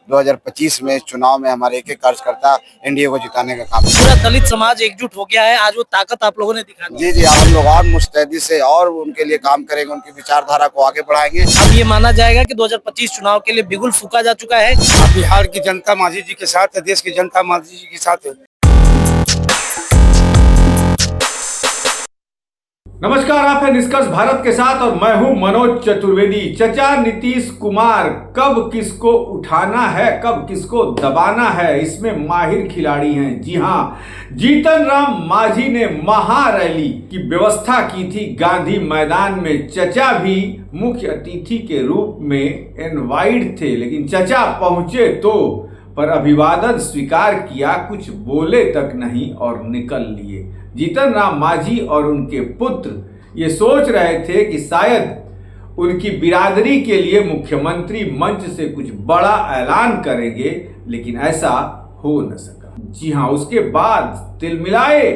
2025 में चुनाव में हमारे एक कार्यकर्ता एनडीए को जिताने का काम। पूरा दलित समाज एकजुट हो गया है, आज वो ताकत आप लोगों ने दिखा दी। जी जी, हम लोग और मुस्तैदी से और उनके लिए काम करेंगे, उनकी विचारधारा को आगे बढ़ाएंगे। अब ये माना जाएगा कि 2025 चुनाव के लिए बिगुल फूका जा चुका है। बिहार की जनता मांझी जी के साथ है, देश की जनता मांझी जी के साथ है। नमस्कार, आप हैं निष्कर्ष भारत के साथ और मैं हूं मनोज चतुर्वेदी। चचा नीतीश कुमार कब किसको उठाना है, कब किसको दबाना है, इसमें माहिर खिलाड़ी हैं। जी हां, जीतन राम मांझी ने महारैली की व्यवस्था की थी गांधी मैदान में। चचा भी मुख्य अतिथि के रूप में इनवाइट थे, लेकिन चचा पहुंचे तो पर अभिवादन स्वीकार किया, कुछ बोले तक नहीं और निकल लिए। जीतन राम मांझी और उनके पुत्र ये सोच रहे थे कि शायद उनकी बिरादरी के लिए मुख्यमंत्री मंच से कुछ बड़ा ऐलान करेंगे, लेकिन ऐसा हो न सका। जी हां, उसके बाद तिलमिलाए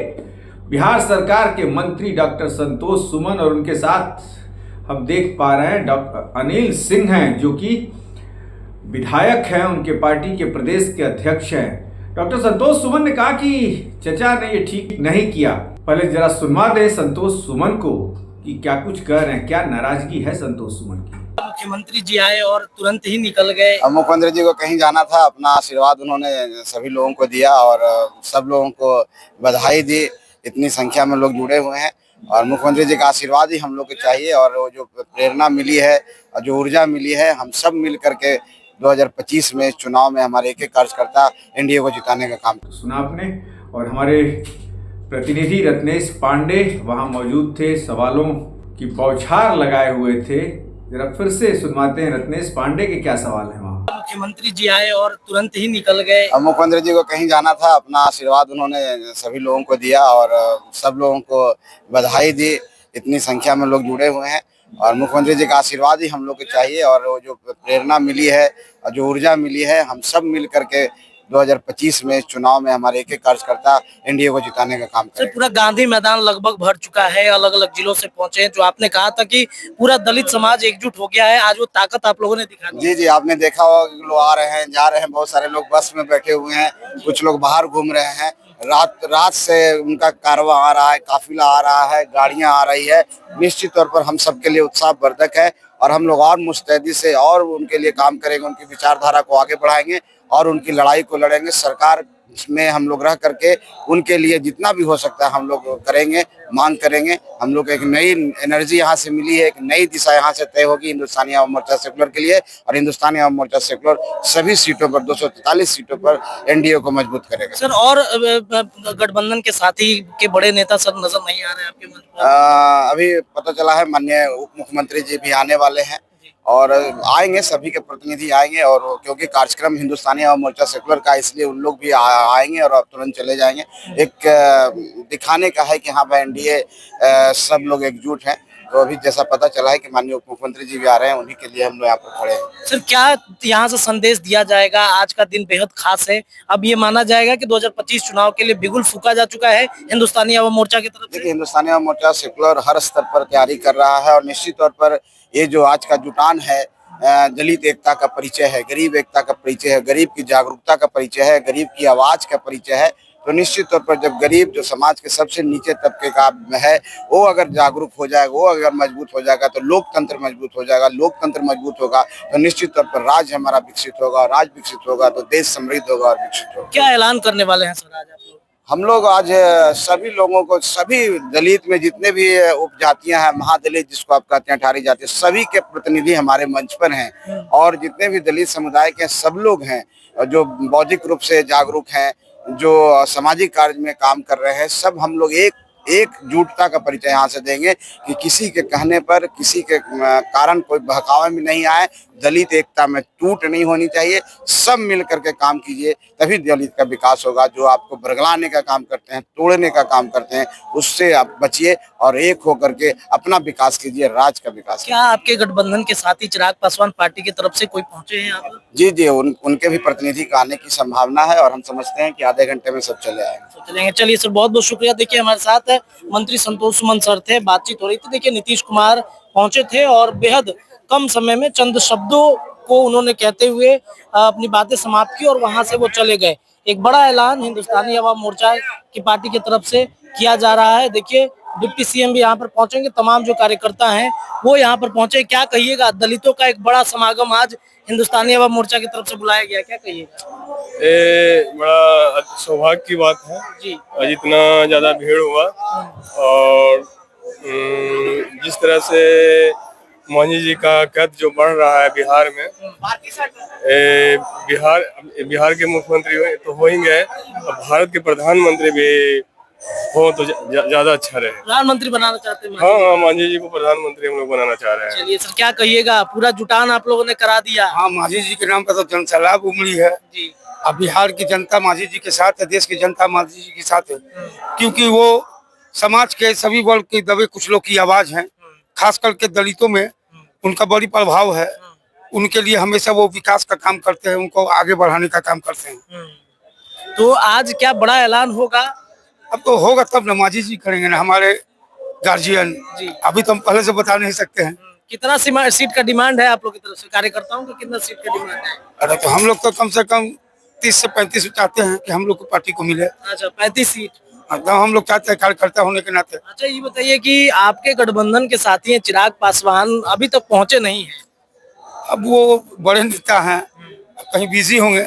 बिहार सरकार के मंत्री डॉक्टर संतोष सुमन और उनके साथ हम देख पा रहे हैं डॉक्टर अनिल सिंह हैं, जो कि विधायक हैं, उनके पार्टी के प्रदेश के अध्यक्ष हैं। डॉक्टर संतोष सुमन ने कहा कि चचा ने ये ठीक नहीं किया। पहले जरा सुनवा दें संतोष सुमन को कि क्या कुछ कह रहे हैं, क्या नाराजगी है संतोष सुमन की। मुख्यमंत्री जी आए और तुरंत ही निकल गए। मुख्यमंत्री जी को कहीं जाना था, अपना आशीर्वाद उन्होंने सभी लोगों को दिया और सब लोगों को बधाई दी। इतनी संख्या में लोग जुड़े हुए हैं और मुख्यमंत्री जी का आशीर्वाद ही हम लोग को चाहिए। और वो जो प्रेरणा मिली है और जो ऊर्जा मिली है, हम सब मिल करके 2025 में चुनाव में हमारे एक कार्यकर्ता एनडीए को जिताने का काम। सुना आपने। और हमारे प्रतिनिधि रत्नेश पांडे वहां मौजूद थे, सवालों की बौछार लगाए हुए थे। जरा फिर से सुनवाते हैं रत्नेश पांडे के क्या सवाल हैं वहाँ। मुख्यमंत्री जी आए और तुरंत ही निकल गए। मुख्यमंत्री जी को कहीं जाना था, अपना आशीर्वाद उन्होंने सभी लोगों को दिया और सब लोगों को बधाई दी। इतनी संख्या में लोग जुड़े हुए हैं और मुख्यमंत्री जी का आशीर्वाद ही हम लोग को चाहिए। और वो जो प्रेरणा मिली है और जो ऊर्जा मिली है, हम सब मिल करके 2025 में चुनाव में हमारे एक कार्यकर्ता एनडीए को जिताने का काम करेंगे। पूरा गांधी मैदान लगभग भर चुका है, अलग अलग जिलों से पहुंचे हैं। जो आपने कहा था कि पूरा दलित समाज एकजुट हो गया है, आज वो ताकत आप लोगों ने दिखा दी। जी जी, आपने देखा होगा कि लोग आ रहे हैं, जा रहे हैं, बहुत सारे लोग बस में बैठे हुए हैं, कुछ लोग बाहर घूम रहे हैं। रात से उनका कारवां आ रहा है, काफिला आ रहा है, गाड़ियां आ रही है। निश्चित तौर पर हम सबके लिए उत्साहवर्धक है और हम लोग और मुस्तैदी से और उनके लिए काम करेंगे, उनकी विचारधारा को आगे बढ़ाएंगे और उनकी लड़ाई को लड़ेंगे। सरकार में हम लोग रह करके उनके लिए जितना भी हो सकता है हम लोग करेंगे, मांग करेंगे। हम लोग एक नई एनर्जी यहाँ से मिली है, एक नई दिशा यहाँ से तय होगी हिंदुस्तानी आवाम मोर्चा सेकुलर के लिए। और हिंदुस्तानी आवाम मोर्चा सेकुलर सभी सीटों पर 243 सीटों पर एनडीए को मजबूत करेगा। सर, और गठबंधन के साथी के बड़े नेता सर नजर नहीं आ रहे आपके मंच पर? अभी पता चला है माननीय उप मुख्यमंत्री जी भी आने वाले हैं और आएंगे, सभी के प्रतिनिधि आएंगे। और क्योंकि कार्यक्रम हिंदुस्तानी आवाम मोर्चा सेकुलर का, इसलिए उन लोग भी आएंगे और अब तुरंत चले जाएंगे। एक दिखाने का है कि हाँ भाई एनडीए सब लोग एकजुट हैं। तो अभी जैसा पता चला है कि माननीय उप मुख्यमंत्री जी भी आ रहे हैं, उन्हीं के लिए हम लोग यहाँ पर खड़े हैं। सर, क्या यहाँ से संदेश दिया जाएगा? आज का दिन बेहद खास है। अब ये माना जाएगा कि 2025 चुनाव के लिए बिगुल फूका जा चुका है हिंदुस्तानी आवाम मोर्चा की तरफ से। देखिए, हिंदुस्तानी आवाम मोर्चा सेकुलर हर स्तर पर तैयारी कर रहा है और निश्चित तौर पर ये जो आज का जुटान है, दलित एकता का परिचय है, गरीब एकता का परिचय है, गरीब की जागरूकता का परिचय है, गरीब की आवाज का परिचय है। तो निश्चित तौर पर जब गरीब, जो समाज के सबसे नीचे तबके का है, वो अगर जागरूक हो जाएगा, वो अगर मजबूत हो जाएगा तो लोकतंत्र मजबूत हो जाएगा। लोकतंत्र मजबूत होगा तो निश्चित तौर पर राज्य हमारा विकसित होगा और राज्य विकसित होगा तो देश समृद्ध होगा और विकसित होगा। क्या ऐलान करने वाले हैं सर आज आप लोग? हम लोग आज सभी लोगों को, सभी दलित में जितने भी उपजातियां हैं, महादलित जिसको आप कहते हैं, 18 जाति, सभी के प्रतिनिधि हमारे मंच पर हैं। और जितने भी दलित समुदाय के सब लोग हैं जो बौद्धिक रूप से जागरूक हैं, जो सामाजिक कार्य में काम कर रहे हैं, सब हम लोग एकजुटता का परिचय यहाँ से देंगे कि किसी के कहने पर, किसी के कारण कोई बहकावे में नहीं आए। दलित एकता में टूट नहीं होनी चाहिए। सब मिल करके काम कीजिए, तभी दलित का विकास होगा। जो आपको बरगलाने का काम करते हैं, तोड़ने का काम करते हैं, उससे आप बचिए और एक होकर के अपना विकास कीजिए, राज्य का विकास। क्या आपके गठबंधन के साथी चिराग पासवान पार्टी की तरफ से कोई पहुंचे हैं यहाँ पर? जी जी, उनके भी प्रतिनिधि का आने की संभावना है और हम समझते हैं कि आधे घंटे में सब चले आएंगे। चलेंगे। चलिए सर, बहुत बहुत शुक्रिया। देखिए, हमारे साथ मंत्री संतोष सुमन सर थे, बातचीत हो रही थी। देखिए, नीतीश कुमार पहुंचे थे और बेहद कम समय में चंद शब्दों को उन्होंने कहते हुए अपनी बातें समाप्त की और वहां से वो चले गए। एक बड़ा ऐलान हिंदुस्तानी अवाम मोर्चा की पार्टी की तरफ से किया जा रहा है। देखिए डिप्टी सीएम भी यहाँ पर पहुंचेंगे, तमाम जो कार्यकर्ता हैं वो यहाँ पर पहुंचे। क्या कहिएगा, दलितों का एक बड़ा समागम आज हिंदुस्तानी अवाम मोर्चा की तरफ से बुलाया गया, क्या कहिएगा? ये बड़ा सौभाग्य की बात है जी। जितना ज्यादा भीड़ हुआ और जिस तरह से मांझी जी का कद जो बढ़ रहा है बिहार में, बिहार के मुख्यमंत्री तो हो ही गए, भारत के प्रधानमंत्री भी हो तो ज्यादा अच्छा रहे। प्रधानमंत्री बनाना चाहते हैं? हाँ, मांझी जी को प्रधानमंत्री हम लोग बनाना चाह रहे हैं। चलिए सर, क्या कहिएगा, पूरा जुटान आप लोगों ने करा दिया? हाँ, मांझी जी के नाम पर तो जनसैलाब उमड़ी है जी। अब बिहार की जनता मांझी जी के साथ है, देश की जनता मांझी जी के साथ है, क्योंकि वो समाज के सभी वर्ग के दबे कुछ लोग की आवाज है, खास करके दलितों में उनका बड़ी प्रभाव है। उनके लिए हमेशा वो विकास का काम करते हैं, उनको आगे बढ़ाने का काम करते हैं। तो आज क्या बड़ा ऐलान होगा? अब तो होगा तब ना, मांझी जी करेंगे ना, हमारे गार्जियन जी। अभी तो हम पहले से बता नहीं सकते हैं। कितना सीट का डिमांड है आप लोग की तरफ से, कार्यकर्ताओं का कितना सीट का डिमांड है? अरे तो हम लोग तो कम से कम 30 से 35 चाहते हैं कि हम लोग को पार्टी को मिले। अच्छा, 35 सीट। तो हम लोग चाहते हैं कार्यकर्ता होने के नाते। अच्छा, ये बताइए कि आपके गठबंधन के साथी हैं चिराग पासवान, अभी तक पहुंचे नहीं है। अब वो बड़े नेता हैं, कहीं बिजी होंगे,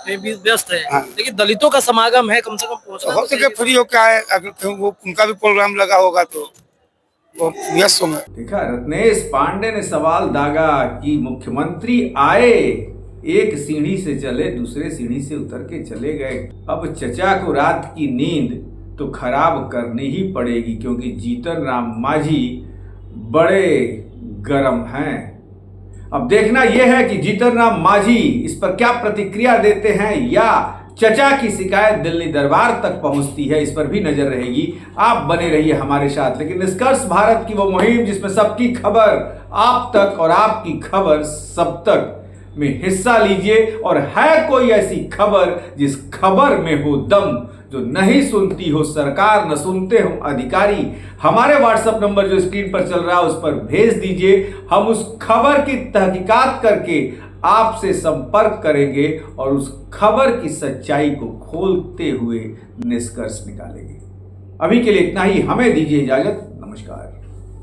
व्यस्त है। हाँ। लेकिन दलितों का समागम है, कम से कम पहुंचना हो सके फ्री हो क्या है, अगर वो उनका भी प्रोग्राम लगा होगा तो वो व्यस्त होंगे। देखा, रत्नेश पांडे ने सवाल दागा कि मुख्यमंत्री आए, एक सीढ़ी से चले, दूसरे सीढ़ी से उतर के चले गए। अब चचा को रात की नींद तो खराब करनी ही पड़ेगी, क्योंकि जीतन राम मांझी बड़े गर्म हैं। अब देखना यह है कि जीतन राम मांझी इस पर क्या प्रतिक्रिया देते हैं, या चचा की शिकायत दिल्ली दरबार तक पहुंचती है, इस पर भी नजर रहेगी। आप बने रहिए हमारे साथ। लेकिन निष्कर्ष भारत की वो मुहिम जिसमें सबकी खबर आप तक और आपकी खबर सब तक में हिस्सा लीजिए। और है कोई ऐसी खबर जिस खबर में हो दम, जो नहीं सुनती हो सरकार, न सुनते हो अधिकारी, हमारे व्हाट्सएप नंबर जो स्क्रीन पर चल रहा है उस पर भेज दीजिए। हम उस खबर की तहकीकात करके आपसे संपर्क करेंगे और उस खबर की सच्चाई को खोलते हुए निष्कर्ष निकालेंगे। अभी के लिए इतना ही, हमें दीजिए इजाजत, नमस्कार।